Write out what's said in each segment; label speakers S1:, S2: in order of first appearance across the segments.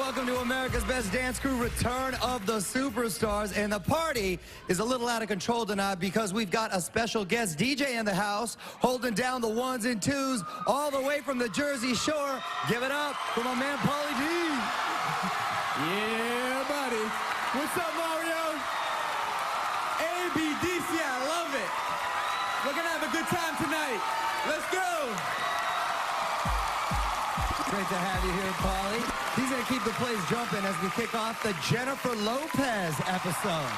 S1: welcome to America's Best Dance Crew, Return of the Superstars. And the party is a little out of control tonight because we've got a special guest DJ in the house holding down the ones and twos all the way from the Jersey Shore. Give it up for my man, Pauly D.
S2: Yeah, buddy. What's up, Mario? ABDC, I love it. We're gonna have a good time tonight. Let's go.
S1: Great to have you here, Pauly. He's going to keep the place jumping as we kick off the Jennifer Lopez episode.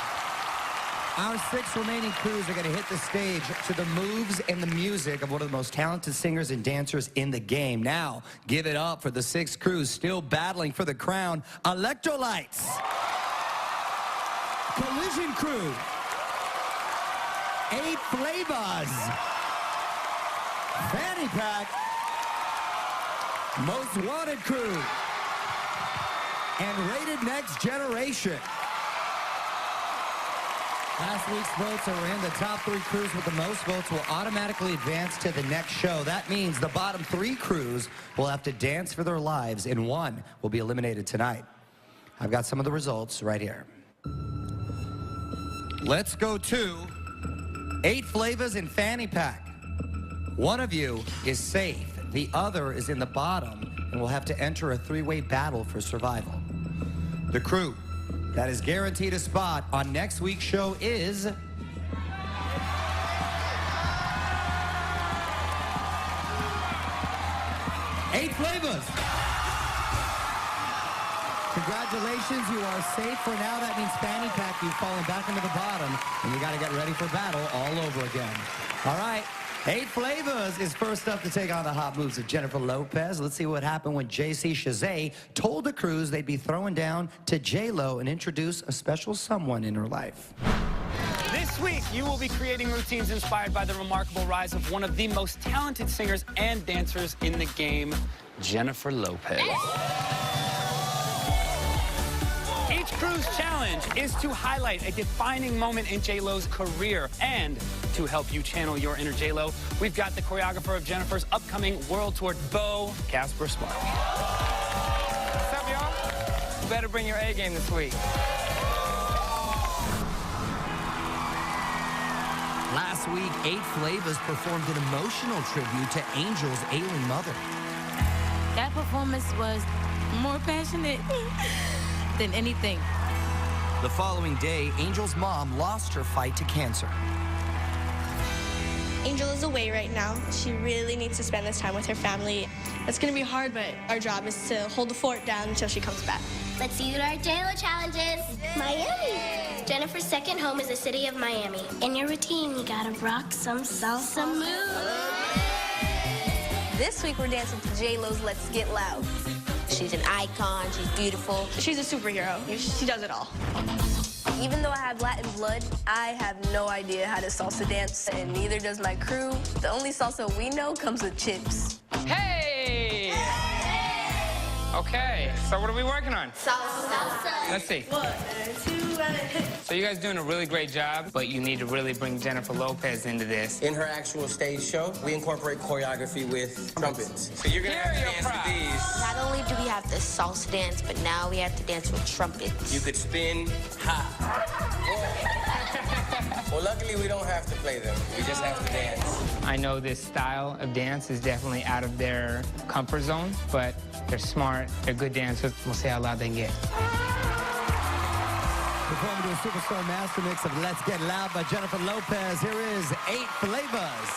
S1: Our 6 remaining crews are going to hit the stage to the moves and the music of one of the most talented singers and dancers in the game. Now, give it up for the 6 crews still battling for the crown. Electrolytes. Collision Crew. 8 Flavors. Fanny Pack. Most Wanted Crew. And Rated Next Generation. Last week's votes are in. The top 3 crews with the most votes will automatically advance to the next show. That means the bottom 3 crews will have to dance for their lives, and 1 will be eliminated tonight. I've got some of the results right here. Let's go to 8 Flavors and Fanny Pack. One of you is safe. The other is in the bottom and will have to enter a 3-way battle for survival. The crew that is guaranteed a spot on next week's show is 8 Flavors. Congratulations, you are safe for now. That means Fanny Pack, you've fallen back into the bottom, and you got to get ready for battle all over again. All right. 8 Flavors is first up to take on the hot moves of Jennifer Lopez. Let's see what happened when JC Chazé told the crews they'd be throwing down to J-Lo and introduce a special someone in her life.
S3: This week, you will be creating routines inspired by the remarkable rise of one of the most talented singers and dancers in the game, Jennifer Lopez. Each crew's challenge is to highlight a defining moment in J-Lo's career. And to help you channel your inner J-Lo, we've got the choreographer of Jennifer's upcoming world tour, Bo Casper Smart.
S4: What's up, y'all? You better bring your A game this week.
S1: Last week, 8 Flavors performed an emotional tribute to Angel's ailing mother.
S5: That performance was more passionate than anything.
S1: The following day, Angel's mom lost her fight to cancer.
S6: Angel is away right now. She really needs to spend this time with her family. It's gonna be hard, but our job is to hold the fort down until she comes back.
S7: Let's see what our J-Lo challenges. Miami. Jennifer's second home is the city of Miami. In your routine, you gotta rock some salsa moves.
S8: This week we're dancing to J-Lo's Let's Get Loud. She's an icon, she's beautiful.
S6: She's a superhero. She does it all.
S8: Even though I have Latin blood, I have no idea how to salsa dance, and neither does my crew. The only salsa we know comes with chips.
S4: Hey! Okay, so what are we working on?
S7: Salsa.
S4: Let's see.
S6: 1, 2, and
S4: So you guys doing a really great job, but you need to really bring Jennifer Lopez into this.
S9: In her actual stage show, we incorporate choreography with trumpets. So you're gonna have to dance to these.
S8: Not only do we have to salsa dance, but now we have to dance with trumpets.
S9: You could spin, hop. Well, luckily we don't have to play them. We just have to dance.
S4: I know this style of dance is definitely out of their comfort zone, but they're smart, they're good dancers. We'll see how loud they can get.
S1: Performing to a superstar master mix of Let's Get Loud by Jennifer Lopez. Here is 8 Flavors.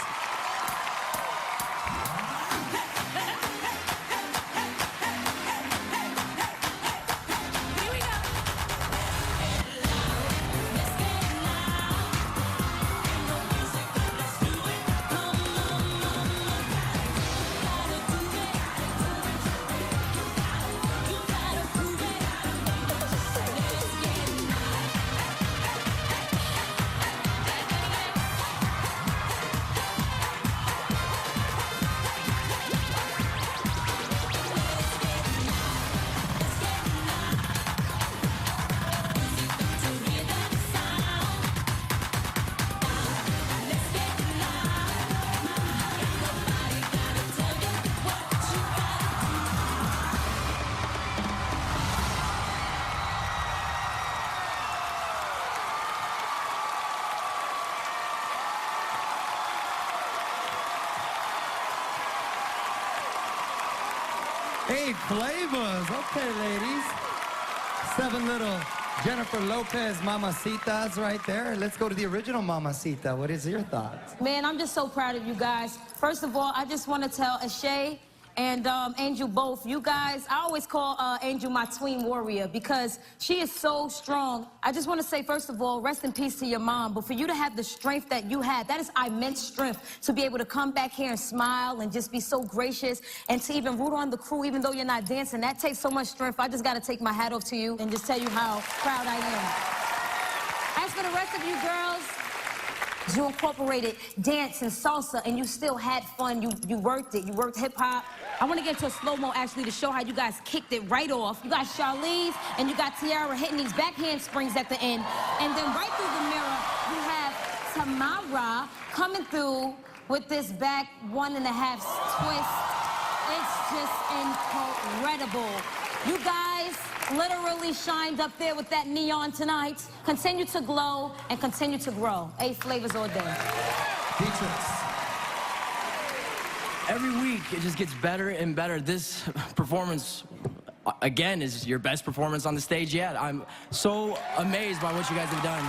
S1: 8 flavors. Okay, ladies. 7 little Jennifer Lopez mamacitas right there. Let's go to the original mamacita. What is your thoughts?
S5: Man, I'm just so proud of you guys. First of all, I just want to tell Ashay and Angel both, you guys, I always call Angel my tween warrior because she is so strong. I just want to say, first of all, rest in peace to your mom, but for you to have the strength that you had, that is immense strength to be able to come back here and smile and just be so gracious and to even root on the crew even though you're not dancing. That takes so much strength. I just got to take my hat off to you and just tell you how proud I am. As for the rest of you girls, you incorporated dance and salsa, and you still had fun. You worked it. You worked hip-hop. I want to get into a slow-mo, actually, to show how you guys kicked it right off. You got Charlize and you got Tiara hitting these back handsprings at the end. And then right through the mirror, you have Tamara coming through with this back 1.5 twist. It's just incredible. You guys literally shined up there with that neon tonight. Continue to glow and continue to grow. 8 flavors all day.
S1: Beatrice.
S10: Every week, it just gets better and better. This performance, again, is your best performance on the stage yet. I'm so amazed by what you guys have done.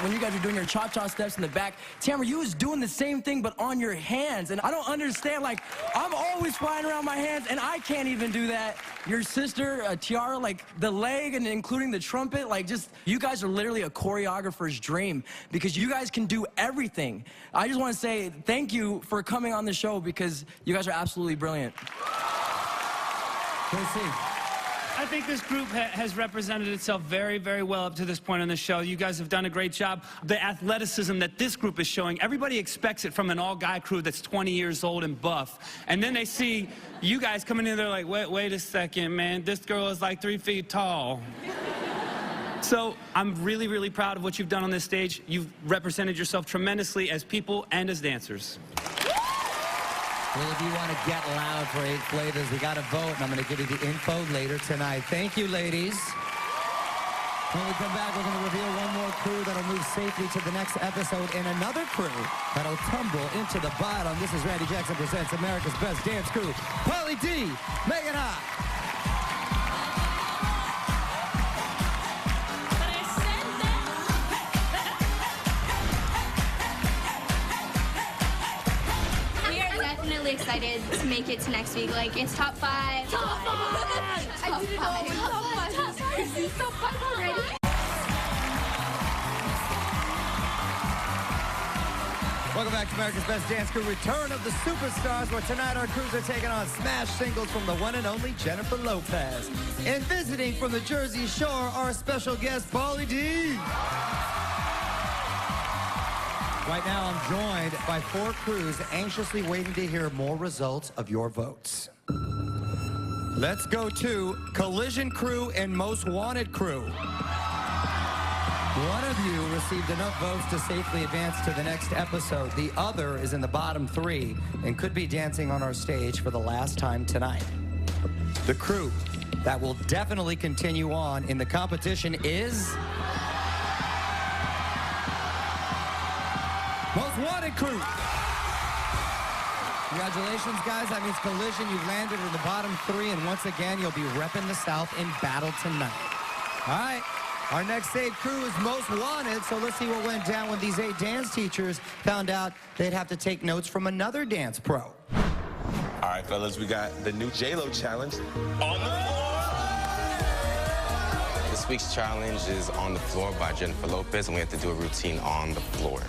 S10: When you guys are doing your cha-cha steps in the back, Tamara, you was doing the same thing, but on your hands. And I don't understand, like, I'm always flying around my hands, and I can't even do that. Your sister, Tiara, like, the leg and including the trumpet, like, just, you guys are literally a choreographer's dream because you guys can do everything. I just want to say thank you for coming on the show because you guys are absolutely brilliant.
S3: I think this group has represented itself very, very well up to this point on the show. You guys have done a great job. The athleticism that this group is showing, everybody expects it from an all-guy crew that's 20 years old and buff. And then they see you guys coming in, they're like, wait a second, man. This girl is like 3 feet tall. So I'm really, really proud of what you've done on this stage. You've represented yourself tremendously as people and as dancers.
S1: Well, if you want to get loud for 8 flavors, we got to vote, and I'm going to give you the info later tonight. Thank you, ladies. When we come back, we're going to reveal one more crew that'll move safely to the next episode and another crew that'll tumble into the bottom. This is Randy Jackson presents America's Best Dance Crew. Pauly D, make it hot.
S7: Excited to make it to next week. Like, it's top 5. Top 5! I didn't know it was top 5. It's top 5 already.
S1: Welcome back to America's Best Dance Crew. Return of the Superstars, where tonight our crews are taking on smash singles from the one and only Jennifer Lopez. And visiting from the Jersey Shore, our special guest, Pauly D. Right now, I'm joined by 4 crews anxiously waiting to hear more results of your votes. Let's go to Collision Crew and Most Wanted Crew. One of you received enough votes to safely advance to the next episode. The other is in the bottom 3 and could be dancing on our stage for the last time tonight. The crew that will definitely continue on in the competition is... Most Wanted Crew. Congratulations, guys. That means Collision, you've landed in the bottom 3, and once again, you'll be repping the South in battle tonight. All right, our next 8 crew is Most Wanted, so let's see what went down when these 8 dance teachers found out they'd have to take notes from another dance pro.
S11: All right, fellas, we got the new J-Lo challenge on the floor.
S9: This week's challenge is On the Floor by Jennifer Lopez, and we have to do a routine on the floor.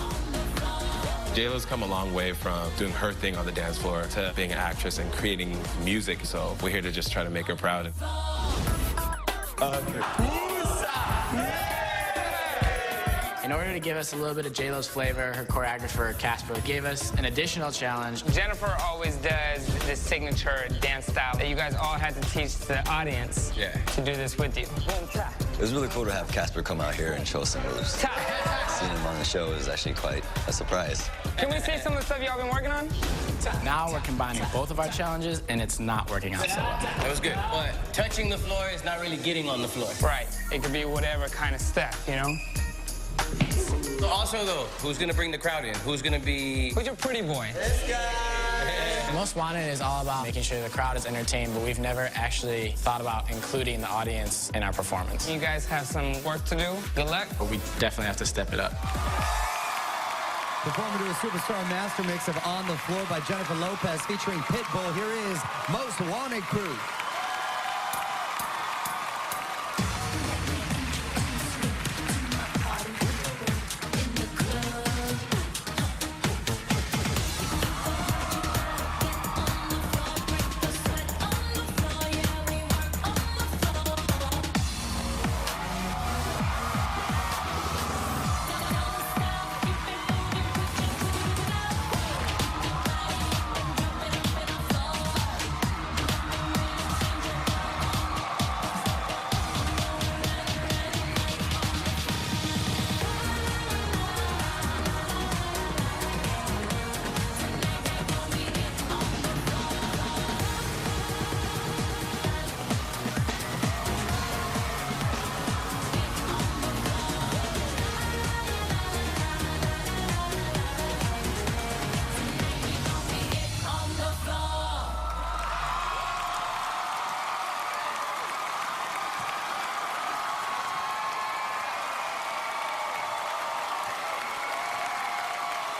S11: J-Lo's come a long way from doing her thing on the dance floor to being an actress and creating music, so we're here to just try to make her proud.
S4: In order to give us a little bit of J-Lo's flavor, her choreographer, Casper, gave us an additional challenge.
S12: Jennifer always does this signature dance style that you guys all had to teach the audience to do this with you.
S13: It was really cool to have Casper come out here and show us some moves. Seeing him on the show is actually quite a surprise.
S12: Can we see some of the stuff y'all been working on?
S4: Now we're combining both of our challenges, and it's not working out so well.
S9: That was good, but touching the floor is not really getting on the floor.
S12: Right. It could be whatever kind of step, you know?
S9: Also, though, who's gonna bring the crowd in? Who's gonna be...
S12: Who's your pretty boy?
S9: This guy!
S12: Most Wanted is all about making sure the crowd is entertained, but we've never actually thought about including the audience in our performance. You guys have some work to do. Good luck. But we definitely have to step it up.
S1: Performing to a superstar master mix of On the Floor by Jennifer Lopez featuring Pitbull. Here is Most Wanted Crew.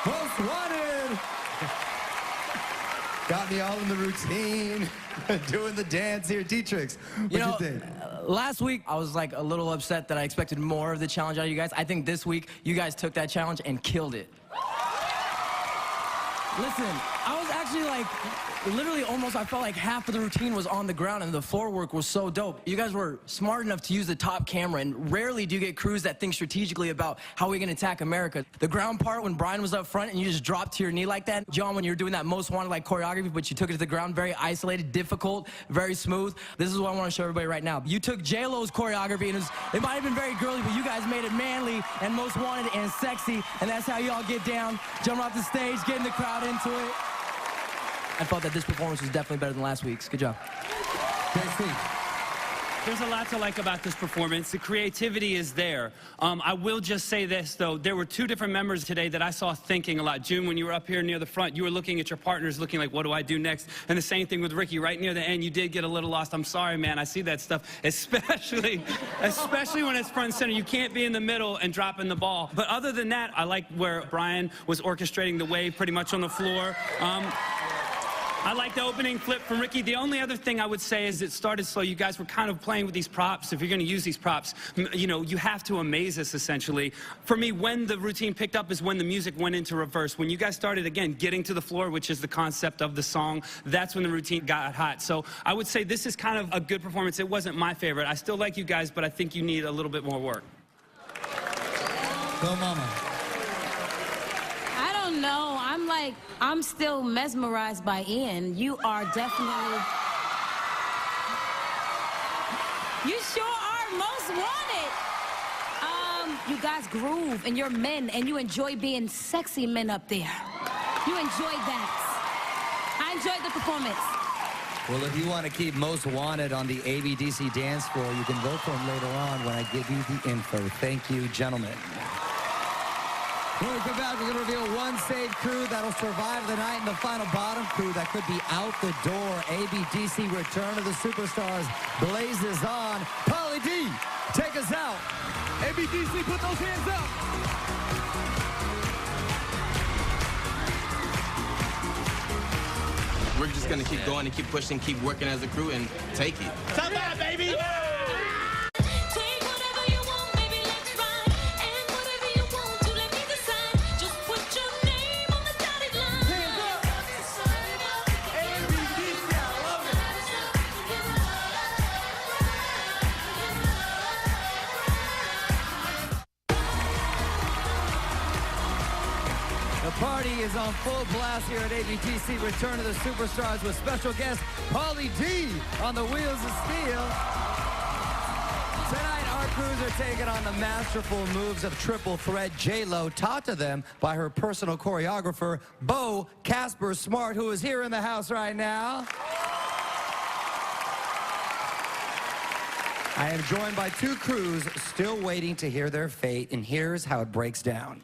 S1: Most Wanted! Got me all in the routine, doing the dance here. Dietrich, what do you think?
S10: Last week, I was like a little upset that I expected more of the challenge out of you guys. I think this week, you guys took that challenge and killed it. Listen, I was actually like, literally almost, I felt like half of the routine was on the ground and the floor work was so dope. You guys were smart enough to use the top camera, and rarely do you get crews that think strategically about how we can attack America. The ground part, when Brian was up front and you just dropped to your knee like that. John, when you were doing that Most Wanted like choreography, but you took it to the ground, very isolated, difficult, very smooth. This is what I want to show everybody right now. You took J-Lo's choreography, and it might have been very girly, but you guys made it manly and Most Wanted and sexy, and that's how y'all get down. Jump off the stage, getting the crowd into it. I felt that this performance was definitely better than last week's. Good job.
S3: There's a lot to like about this performance. The creativity is there. I will just say this, though. There were two different members today that I saw thinking a lot. June, when you were up here near the front, you were looking at your partners, looking like, what do I do next? And the same thing with Ricky. Right near the end, you did get a little lost. I'm sorry, man. I see that stuff, especially when it's front and center. You can't be in the middle and dropping the ball. But other than that, I like where Brian was orchestrating the wave pretty much on the floor. I like the opening flip from Ricky. The only other thing I would say is it started slow. You guys were kind of playing with these props. If you're going to use these props, you know, you have to amaze us, essentially. For me, when the routine picked up is when the music went into reverse. When you guys started, again, getting to the floor, which is the concept of the song, that's when the routine got hot. So I would say this is kind of a good performance. It wasn't my favorite. I still like you guys, but I think you need a little bit more work.
S1: Go, Mama.
S5: I don't know. I'm still mesmerized by Ian. You are definitely... You sure are Most Wanted. You guys groove, and you're men, and you enjoy being sexy men up there. You enjoyed that. I enjoyed the performance.
S1: Well, if you want to keep Most Wanted on the ABDC dance floor, you can vote for him later on when I give you the info. Thank you, gentlemen. When we come back, we're going to reveal one saved crew that'll survive the night, and the final bottom crew that could be out the door. ABDC Return of the Superstars blazes on. Pauly D, take us out.
S2: ABDC, put those hands up.
S9: We're just going to keep going and keep pushing, keep working as a crew, and take it.
S2: Come on, baby.
S1: The party is on full blast here at ABDC Return of the Superstars with special guest Pauly D on the Wheels of Steel. Tonight, our crews are taking on the masterful moves of triple threat J-Lo, taught to them by her personal choreographer, Bo Casper Smart, who is here in the house right now. I am joined by two crews still waiting to hear their fate, and here's how it breaks down.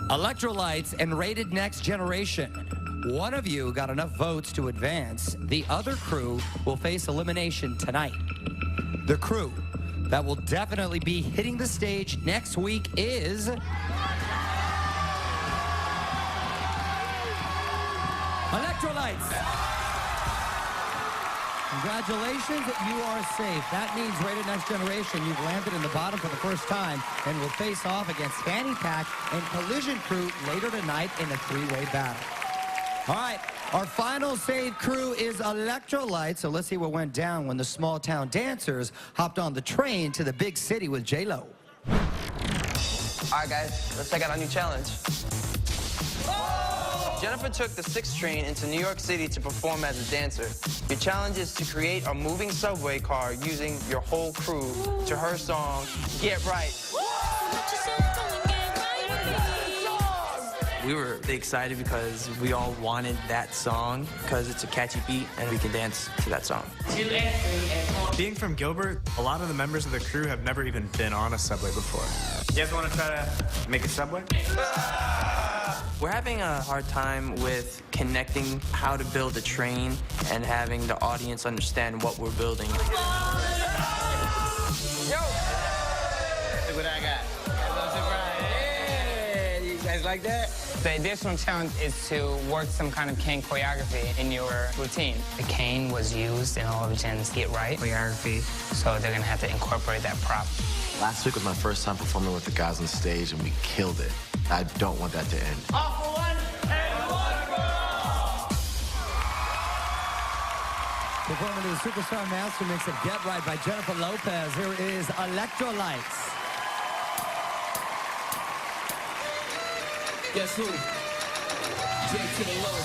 S1: Electrolytes and Rated Next Generation. one of you got enough votes to advance. The other crew will face elimination tonight. The crew that will definitely be hitting the stage next week is... Electrolytes. Congratulations, you are safe. That means Rated Next Generation, you've landed in the bottom for the first time and will face off against Fanny Pack and Collision Crew later tonight in a three-way battle. All right, our final save crew is Electrolytes, so let's see what went down when the small town dancers hopped on the train to the big city with J-Lo.
S14: All right, guys, let's check out our new challenge. Jennifer took the 6th train into New York City to perform as a dancer. Your challenge is to create a moving subway car using your whole crew to her song, Get Right.
S15: We were excited because we all wanted that song because it's a catchy beat and we can dance to that song.
S16: Being from Gilbert, a lot of the members of the crew have never even been on a subway before. You guys want to try to make a subway?
S15: We're having a hard time with connecting how to build a train and having the audience understand what we're building.
S14: Yo! Look what I got. Yeah, you guys like that?
S4: The additional challenge is to work some kind of cane choreography in your routine. The cane was used in all of Jen's Get Right choreography, so they're gonna have to incorporate that prop.
S17: Last week was my first time performing with the guys on stage, and we killed it. I don't want that to end.
S14: All for one and one for all!
S1: Performing to the Superstar Master Mix of Get Right by Jennifer Lopez, here is Electrolytes.
S14: Guess who? J to the low.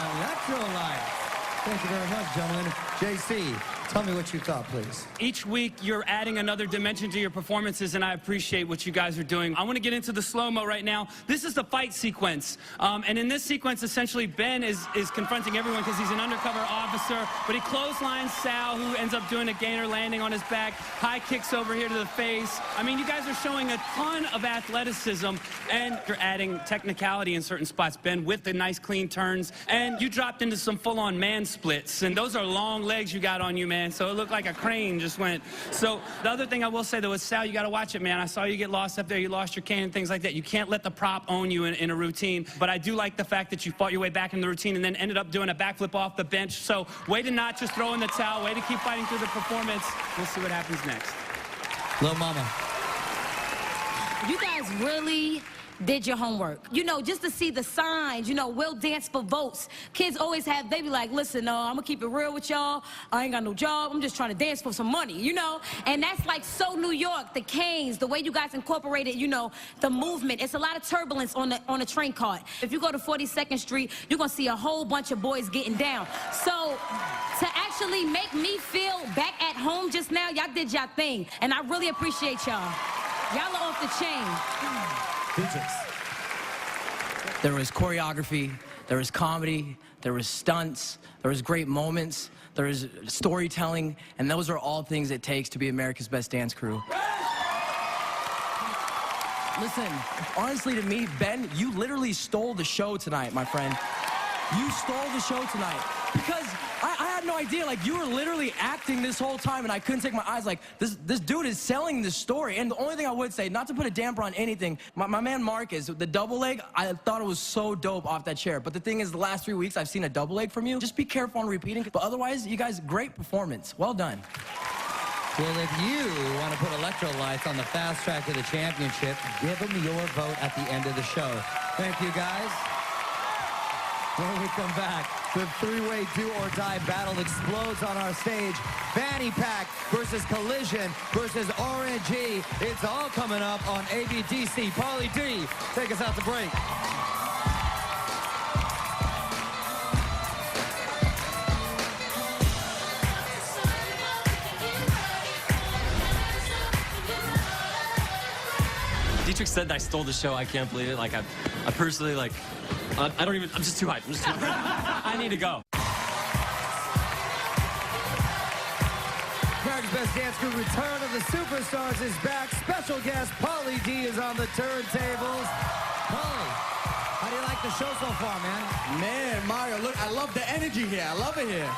S1: Electrolytes. Thank you very much, gentlemen. JC, tell me what you thought, please.
S3: Each week, you're adding another dimension to your performances, and I appreciate what you guys are doing. I want to get into the slow-mo right now. This is the fight sequence. And in this sequence, essentially, Ben is confronting everyone because he's an undercover officer, but he clotheslines Sal, who ends up doing a gainer landing on his back, high kicks over here to the face. I mean, you guys are showing a ton of athleticism, and you're adding technicality in certain spots, Ben, with the nice, clean turns. And you dropped into some full-on man splits, and those are long legs you got on you, man, so it looked like a crane just went. So the other thing I will say, though, is, Sal, you got to watch it, man. I saw you get lost up there. You lost your cane and things like that. You can't let the prop own you in a routine, but I do like the fact that you fought your way back in the routine and then ended up doing a backflip off the bench. So way to not just throw in the towel, way to keep fighting through the performance. We'll see what happens next.
S1: Lil Mama.
S5: You guys really did your homework. You know, just to see the signs, you know, we'll dance for votes. Kids always have, they be like, listen, I'm gonna keep it real with y'all. I ain't got no job. I'm just trying to dance for some money, you know? And that's like so New York, the canes, the way you guys incorporated, you know, the movement. It's a lot of turbulence on the train cart. If you go to 42nd Street, you're gonna see a whole bunch of boys getting down. So to actually make me feel back at home just now, y'all did y'all thing. And I really appreciate y'all. Y'all are off the chain.
S10: There was choreography, there was comedy, there was stunts, there was great moments, there was storytelling, and those are all things it takes to be America's best dance crew. Listen, honestly to me, Ben, you literally stole the show tonight, my friend. you stole the show tonight. Because I had no idea, like, you were literally acting this whole time, and I couldn't take my eyes, like, this dude is selling this story. And the only thing I would say, not to put a damper on anything, my man Marcus, the double leg, I thought it was so dope off that chair. But the thing is, the last 3 weeks, I've seen a double leg from you. Just be careful on repeating. But otherwise, you guys, great performance. Well done.
S1: Well, if you want to put electrolytes on the fast track to the championship, give them your vote at the end of the show. Thank you, guys. When we come back, the three-way do-or-die battle explodes on our stage. Fanny Pack versus Collision versus RNG. It's all coming up on ABDC. Pauly D, take us out to break.
S18: Dietrich said that I stole the show. I can't believe it. Like, I personally, like, I don't even, I'm just too hyped. I'm just too hyped. I need to go.
S1: America's Best Dance Crew Return of the Superstars is back. Special guest Pauly D is on the turntables. Pauly, how do you like the show so far, man?
S2: Man, Mario, look, I love the energy here. I love it here.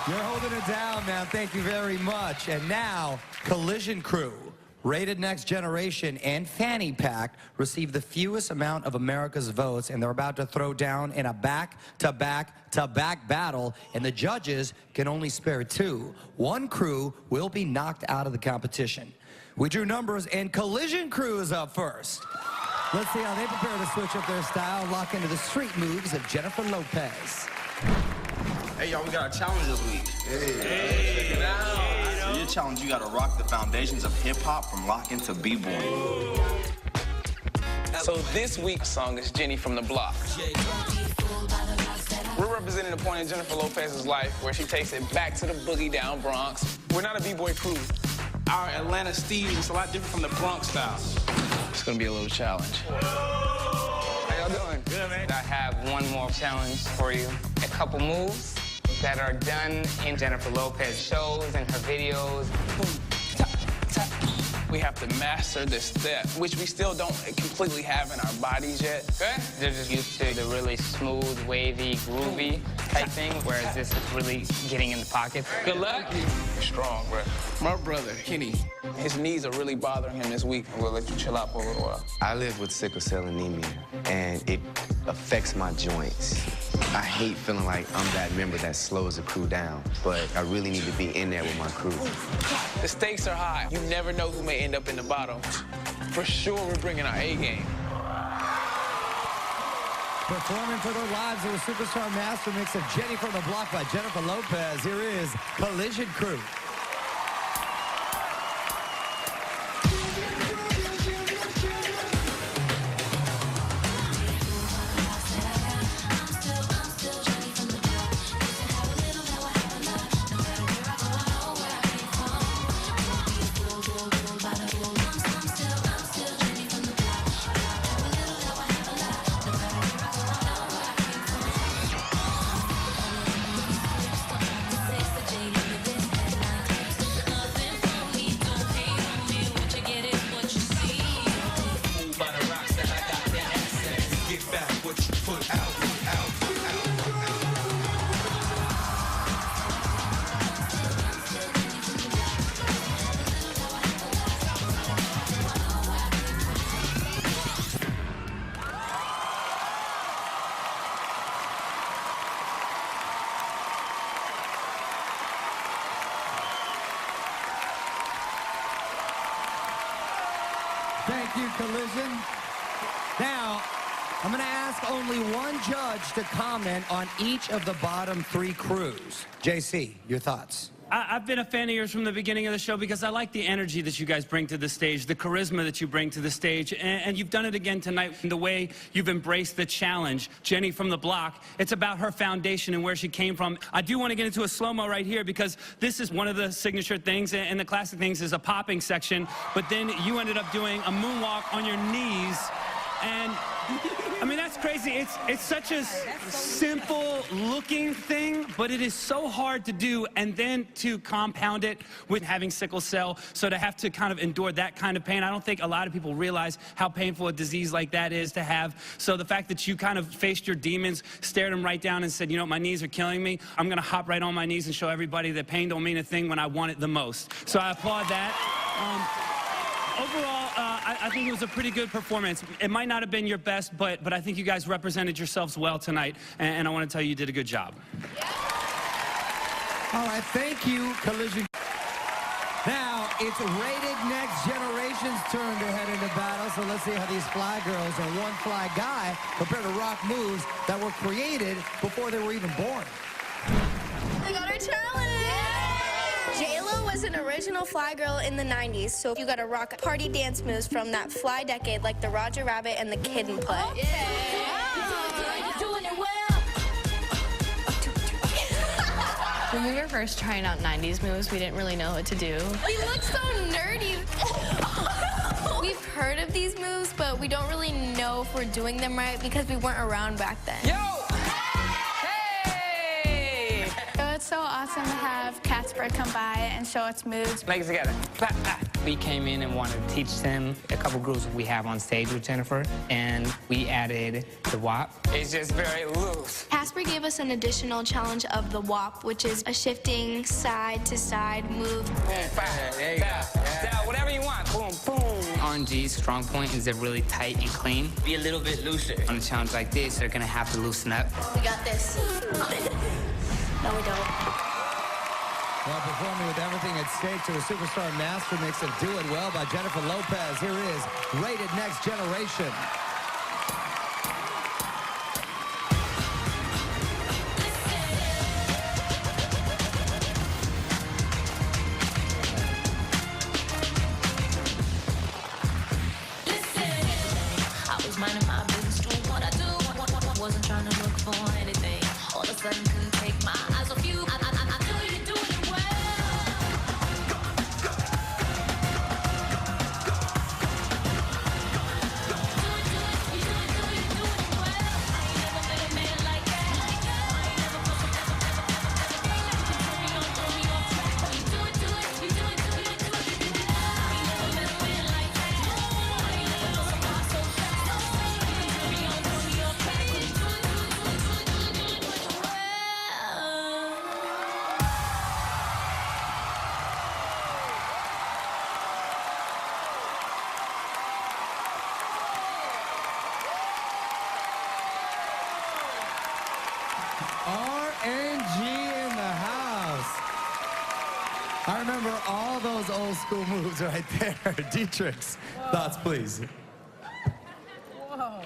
S1: You're holding it down, man. Thank you very much. And now, Collision Crew, Rated Next Generation, and Fanny Pack receive the fewest amount of America's votes, and they're about to throw down in a back-to-back-to-back battle, and the judges can only spare two. One crew will be knocked out of the competition. We drew numbers, and Collision Crew is up first. Let's see how they prepare to switch up their style and lock into the street moves of Jennifer Lopez.
S19: Hey, y'all, we got a challenge this week. Check it out. For your challenge, you gotta rock the foundations of hip-hop from locking to b-boy.
S14: So this week's song is Jenny from the Block. We're representing a point in Jennifer Lopez's life where she takes it back to the boogie down Bronx. We're not a b-boy crew. Our Atlanta Steve is a lot different from the Bronx style. It's gonna be a little challenge. How y'all doing?
S4: Good, man. I have one more challenge for you. A couple moves that are done in Jennifer Lopez shows and her videos.
S14: Boom, tap, tap. We have to master this step, which we still don't completely have in our bodies yet.
S4: Good? They're just used to the really smooth, wavy, groovy type thing, whereas this is really getting in the pocket.
S14: Good luck. You're strong, bro. My brother, Kenny, his knees are really bothering him this week. We'll let you chill out for a little while.
S20: I live with sickle cell anemia, and it affects my joints. I hate feeling like I'm that member that slows the crew down, but I really need to be in there with my crew.
S14: The stakes are high. You never know who may end up in the bottom. For sure, we're bringing our A game.
S1: Performing for their lives of a superstar master mix of Jenny from the Block by Jennifer Lopez. Here is Collision Crew. Thank you, Collision. Now, I'm going to ask only one judge to comment on each of the bottom three crews. JC, your thoughts?
S3: I've been a fan of yours from the beginning of the show because I like the energy that you guys bring to the stage, the charisma that you bring to the stage, and you've done it again tonight in the way you've embraced the challenge. Jenny from the Block, it's about her foundation and where she came from. I do want to get into a slow-mo right here because this is one of the signature things, and the classic things is a popping section, but then you ended up doing a moonwalk on your knees And I mean, that's crazy. It's such a simple looking thing, but it is so hard to do, and then to compound it with having sickle cell. So to have to kind of endure that kind of pain, I don't think a lot of people realize how painful a disease like that is to have. So the fact that you kind of faced your demons, stared them right down and said, you know, my knees are killing me. I'm gonna hop right on my knees and show everybody that pain don't mean a thing when I want it the most. So I applaud that. Overall, I think it was a pretty good performance. It might not have been your best, but I think you guys represented yourselves well tonight, and I want to tell you you did a good job.
S1: All right, thank you, Collision. Now, it's Rated Next Generation's turn to head into battle, so let's see how these fly girls and one fly guy compare to rock moves that were created before they were even born.
S8: We got our challenge! J-Lo was an original fly girl in the 90s, so you gotta rock party dance moves from that fly decade like the Roger Rabbit and the Kid and Play.
S21: When we were first trying out 90s moves, we didn't really know what to do.
S8: We look so nerdy. We've heard of these moves, but we don't really know if we're doing them right because we weren't around back then.
S4: Yo! Hey!
S21: So it's so awesome to have Casper come by and show its moves.
S4: Legs together. Clap, clap. We came in and wanted to teach them a couple grooves we have on stage with Jennifer, and we added the WAP. It's just very loose.
S6: Casper gave us an additional challenge of the WAP, which is a shifting side-to-side move.
S4: There you go. Down, whatever you want. Boom, boom. RNG's strong point is they're really tight and clean. Be a little bit looser. On a challenge like this, they're gonna have to loosen up.
S6: We got this. No, we don't.
S1: Well, performing with everything at stake to a superstar master mix of Do It Well by Jennifer Lopez. Here is Rated Next Generation.
S22: I was minding my business, doing what I do. Wasn't trying to look for anything. All of a sudden, couldn't take my eyes off you. I know you're doing it well.
S1: RNG in the house. I remember all those old school moves right there. Dietrich's thoughts, please.
S10: Whoa.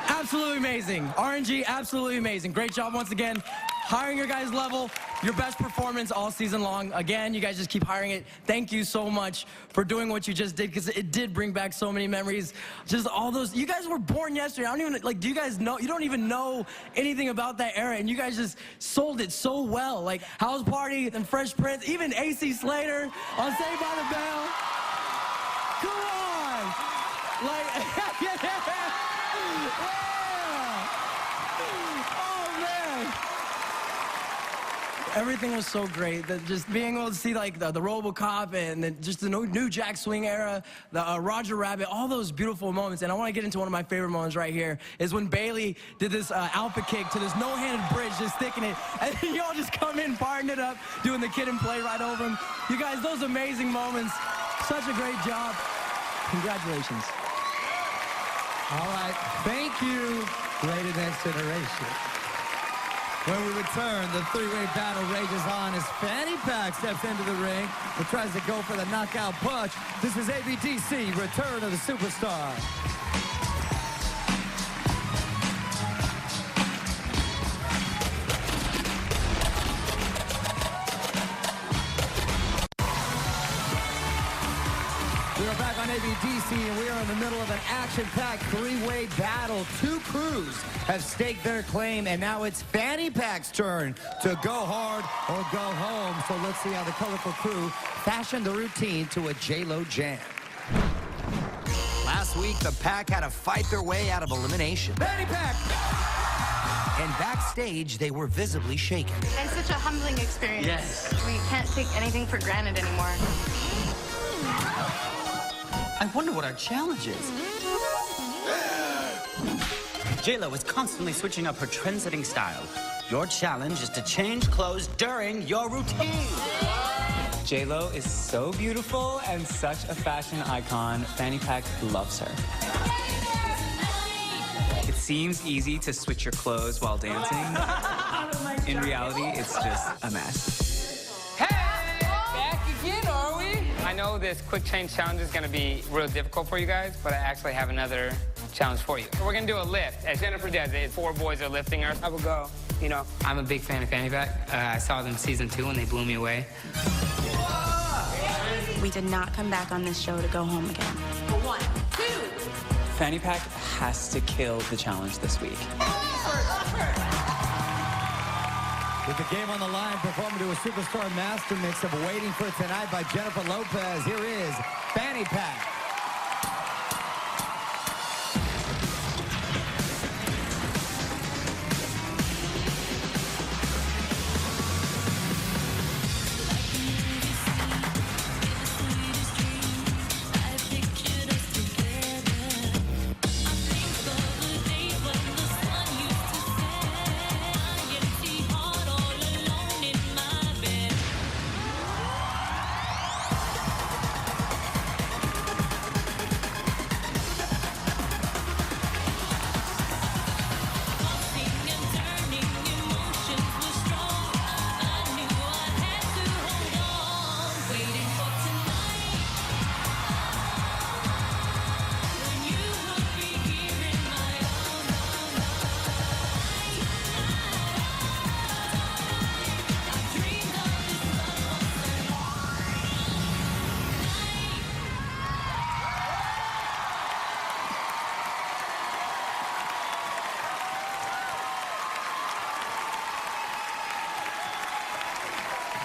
S10: Absolutely amazing. RNG, absolutely amazing. Great job once again. Hiring your guys' level, your best performance all season long. Again, you guys just keep hiring it. Thank you so much for doing what you just did, because it did bring back so many memories. Just all those, you guys were born yesterday. I don't even, like, do you guys know, you don't even know anything about that era, and you guys just sold it so well. Like House Party and Fresh Prince, even AC Slater on Saved by the Bell. Come on. Like, yeah. Oh, man. Everything was so great. Just being able to see like the RoboCop and then just the new Jack Swing era, the Roger Rabbit, all those beautiful moments. And I want to get into one of my favorite moments right here is when Bailey did this alpha kick to this no-handed bridge, just sticking it. And then y'all just come in, firing it up, doing the Kid and Play right over him. You guys, those amazing moments. Such a great job. Congratulations.
S1: All right, thank you, Rated Next Generation. When we return, the three-way battle rages on as Fanny Pack steps into the ring and tries to go for the knockout punch. This is ABDC, Return of the Superstar. We are back on ABDC, and we are in the middle of an action-packed three-way battle. Two crews have staked their claim, and now it's Fanny Pack's turn to go hard or go home. So let's see how the colorful crew fashioned the routine to a J-Lo jam. Last Last week, the pack had to fight their way out of elimination.
S2: Fanny pack!
S1: And backstage, they were visibly shaken.
S21: And such a humbling experience.
S18: Yes.
S21: We can't take anything for granted anymore.
S7: I wonder what our challenge is. J-Lo is constantly switching up her trend-setting style. Your challenge is to change clothes during your routine.
S4: J-Lo is so beautiful and such a fashion icon. Fanny Pack loves her. It seems easy to switch your clothes while dancing. In reality, it's just a mess. Hey! Back again, are we? I know this quick change challenge is going to be real difficult for you guys, but I actually have another challenge for you. We're going to do a lift. As Jennifer did, the 4 boys are lifting her. I will go. You know, I'm a big fan of Fanny Pack. I saw them season 2 and they blew me away.
S21: We did not come back on this show to go home again.
S22: 1, 2.
S4: Fanny Pack has to kill the challenge this week.
S1: With the game on the line, performing to a superstar master mix of Waiting for Tonight by Jennifer Lopez, here is Fanny Pack.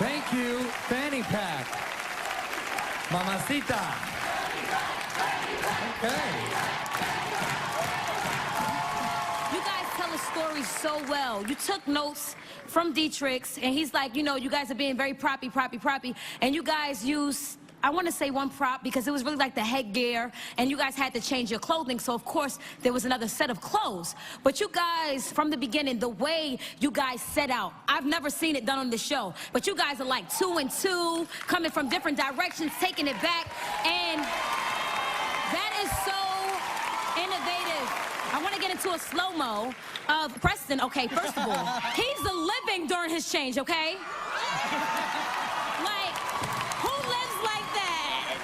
S1: Thank you, Fanny Pack. Mamacita. Okay.
S5: You guys tell a story so well. You took notes from Dietrich's, and he's like, you know, you guys are being very proppy, and you guys used, I want to say one prop because it was really like the headgear, and you guys had to change your clothing, so of course there was another set of clothes. But you guys, from the beginning, the way you guys set out, I've never seen it done on the show, but you guys are like 2 and 2, coming from different directions, taking it back, and that is so innovative. I want to get into a slow-mo of Preston. Okay, first of all, he's living during his change, okay? Like, who lives like that?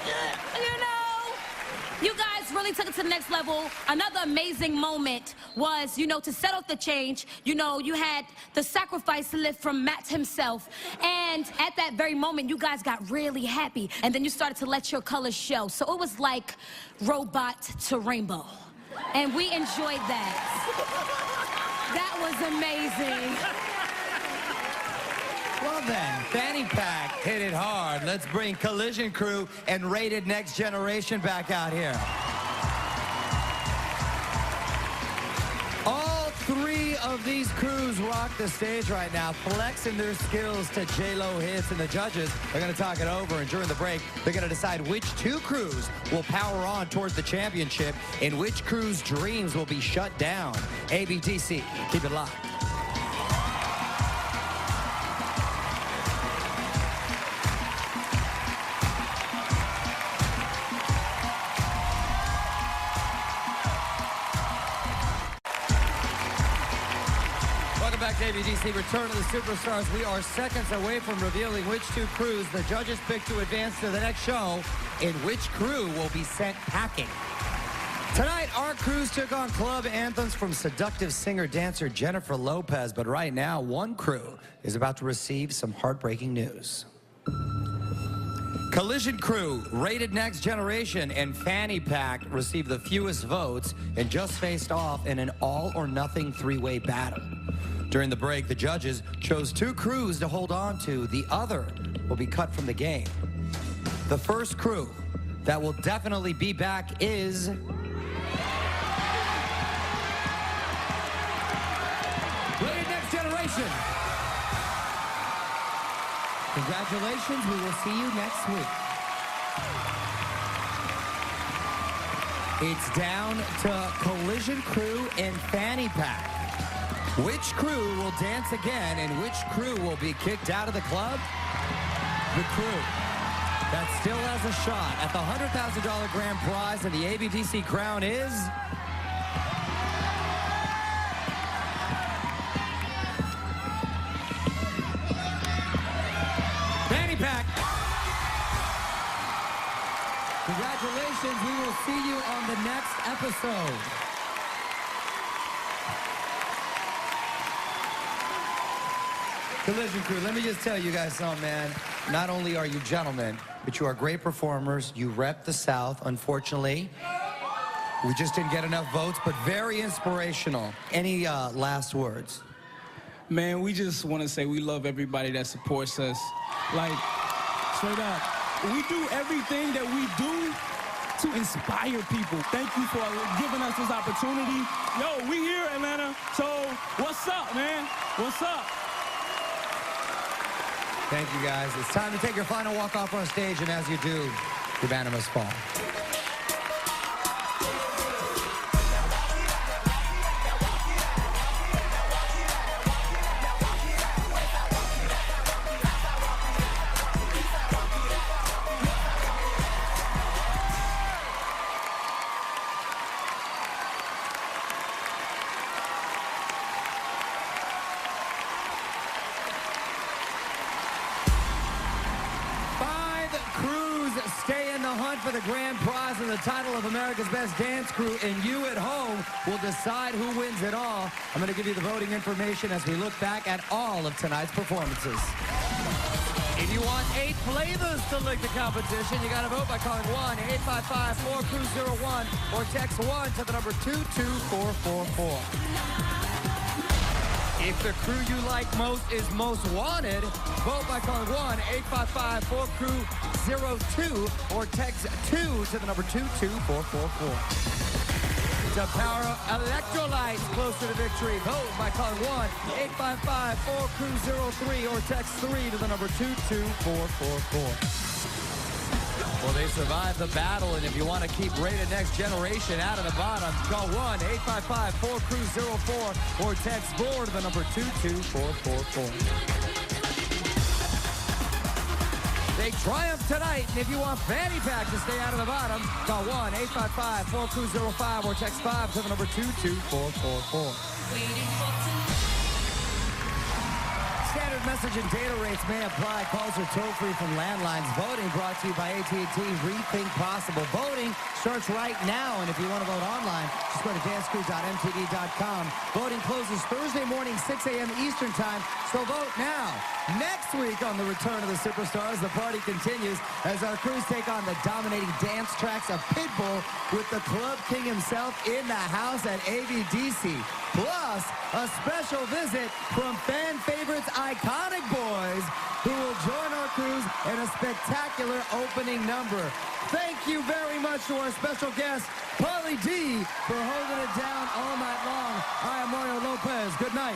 S5: You know? You guys really took it to the next level. Another amazing moment was, you know, to set off the change, you know, you had the sacrifice lift from Matt himself. And at that very moment, you guys got really happy. And then you started to let your colors show. So it was like robot to rainbow. And we enjoyed that. That was amazing.
S1: Well then, Fanny Pack hit it hard. Let's bring Collision Crew and Rated Next Generation back out here. All 3 of these crews rock the stage right now, flexing their skills to J-Lo hits, and the judges are going to talk it over, and during the break, they're going to decide which 2 crews will power on towards the championship and which crew's dreams will be shut down. ABDC, keep it locked. Back to ABDC, Return of the Superstars. We are seconds away from revealing which 2 crews the judges pick to advance to the next show and which crew will be sent packing. Tonight, our crews took on club anthems from seductive singer-dancer Jennifer Lopez, but right now, one crew is about to receive some heartbreaking news. Collision Crew, Rated Next Generation, and Fanny Pack received the fewest votes and just faced off in an all-or-nothing 3-way battle. During the break, the judges chose 2 crews to hold on to. The other will be cut from the game. The first crew that will definitely be back is Collision. Congratulations. We will see you next week. It's down to Collision Crew and Fanny Pack. Which crew will dance again and which crew will be kicked out of the club? The crew that still has a shot at the $100,000 grand prize, and the ABDC crown is... Fanny Pack. Congratulations. We will see you on the next episode. Collision Crew, let me just tell you guys something, man. Not only are you gentlemen, but you are great performers. You rep the South, unfortunately. We just didn't get enough votes, but very inspirational. Any last words?
S14: Man, we just want to say we love everybody that supports us. Like, straight up, we do everything that we do to inspire people. Thank you for giving us this opportunity. Yo, we here, Atlanta. So, what's up, man? What's up?
S1: Thank you, guys. It's time to take your final walk off on stage, and as you do, your banner must fall. Stay in the hunt for the grand prize and the title of America's Best Dance Crew, and you at home will decide who wins it all. I'm going to give you the voting information as we look back at all of tonight's performances. If you want 8 flavors to lick the competition, you got to vote by calling 1-855-4-CREW-01 or text 1 to the number 22444. If the crew you like most is most wanted, vote by calling 1-855-4-CREW-02 or text 2 to the number 22444. To power electrolytes closer to victory, vote by calling 1-855-4-CREW-03 or text 3 to the number 22444. Well, they survived the battle, and if you want to keep Rated Next Generation out of the bottom, call 1-855-4-CREW-04 or text 4 to the number 22444. They triumph tonight, and if you want Fanny Pack to stay out of the bottom, call 1-855-4-CREW-05 or text 5 to the number 22444. Standard message and data rates may apply. Calls are toll-free from landlines. Voting brought to you by AT&T. Rethink Possible. Voting starts right now, and if you want to vote online, just go to dancecrew.mtv.com. Voting closes Thursday morning, 6 a.m. Eastern Time, so vote now. Next week on the Return of the Superstars, the party continues as our crews take on the dominating dance tracks of Pitbull with the Club King himself in the house at ABDC. Plus, a special visit from fan favorites Iconic Boys, who will join our crews in a spectacular opening number. Thank you very much to our special guest, Pauly D, for holding it down all night long. I am Mario Lopez. Good night.